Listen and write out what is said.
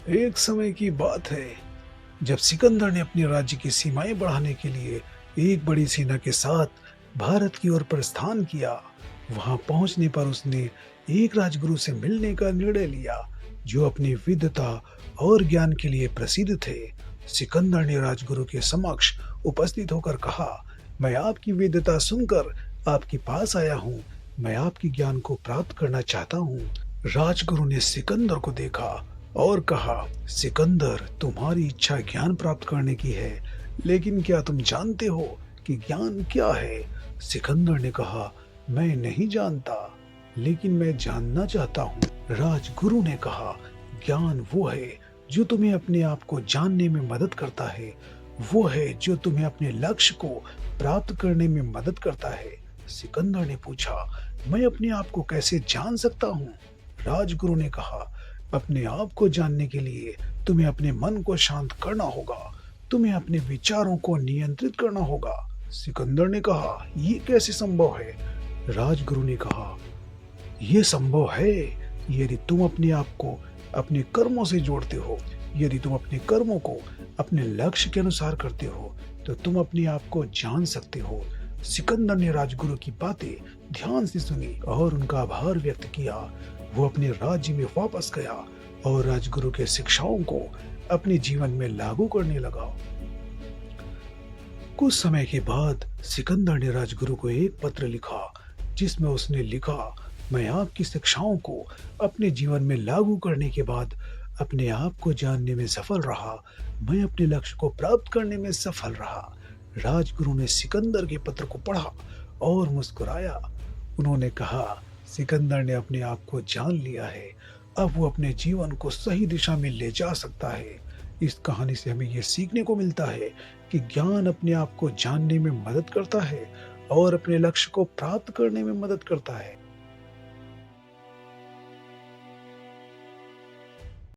एक समय की बात है जब सिकंदर ने अपने राज्य की सीमाएं बढ़ाने के लिए एक बड़ी सेना के साथ भारत की ओर प्रस्थान किया। वहां पहुंचने पर उसने एक राजगुरु से मिलने का निर्णय लिया जो अपनी विद्वता और ज्ञान के लिए प्रसिद्ध थे। सिकंदर ने राजगुरु के समक्ष उपस्थित होकर कहा, मैं आपकी विद्वता सुनकर आपके पास आया हूँ। मैं आपकी ज्ञान को प्राप्त करना चाहता हूँ। राजगुरु ने सिकंदर को देखा और कहा, सिकंदर, तुम्हारी इच्छा ज्ञान प्राप्त करने की है, लेकिन क्या तुम जानते हो कि ज्ञान क्या है? सिकंदर ने कहा, मैं नहीं जानता, लेकिन मैं जानना चाहता हूँ। राजगुरु ने कहा, ज्ञान वो है जो तुम्हें अपने आप को जानने में मदद करता है। वो है जो तुम्हें अपने लक्ष्य को प्राप्त करने में मदद करता है। सिकंदर ने पूछा, मैं अपने आप को कैसे जान सकता हूँ? राजगुरु ने कहा, अपने आप को जानने के लिए तुम्हें अपने मन को शांत करना होगा। तुम्हें अपने विचारों को नियंत्रित करना होगा। सिकंदर ने कहा, ये कैसे संभव है? राजगुरु ने कहा, ये संभव है यदि तुम अपने आप को अपने कर्मों से जोड़ते हो। यदि तुम अपने कर्मों को अपने लक्ष्य के अनुसार करते हो तो तुम अपने आप को जान सकते हो। सिकंदर ने राजगुरु की बातें ध्यान से सुनी और उनका आभार व्यक्त किया। वो अपने राज्य में वापस गया और राजगुरु के शिक्षाओं को अपने जीवन में लागू करने लगा। कुछ समय के बाद सिकंदर ने राजगुरु को एक पत्र लिखा जिसमें उसने लिखा, मैं आपकी शिक्षाओं को अपने जीवन में लागू करने के बाद अपने आप को जानने में सफल रहा। मैं अपने लक्ष्य को प्राप्त करने में सफल रहा। राजगुरु ने सिकंदर के पत्र को पढ़ा और मुस्कुराया। उन्होंने कहा, सिकंदर ने अपने आप को जान लिया है। अब वो अपने जीवन को सही दिशा में ले जा सकता है। इस कहानी से हमें ये सीखने को मिलता है कि ज्ञान अपने आप को जानने में मदद करता है और अपने लक्ष्य को प्राप्त करने में मदद करता है।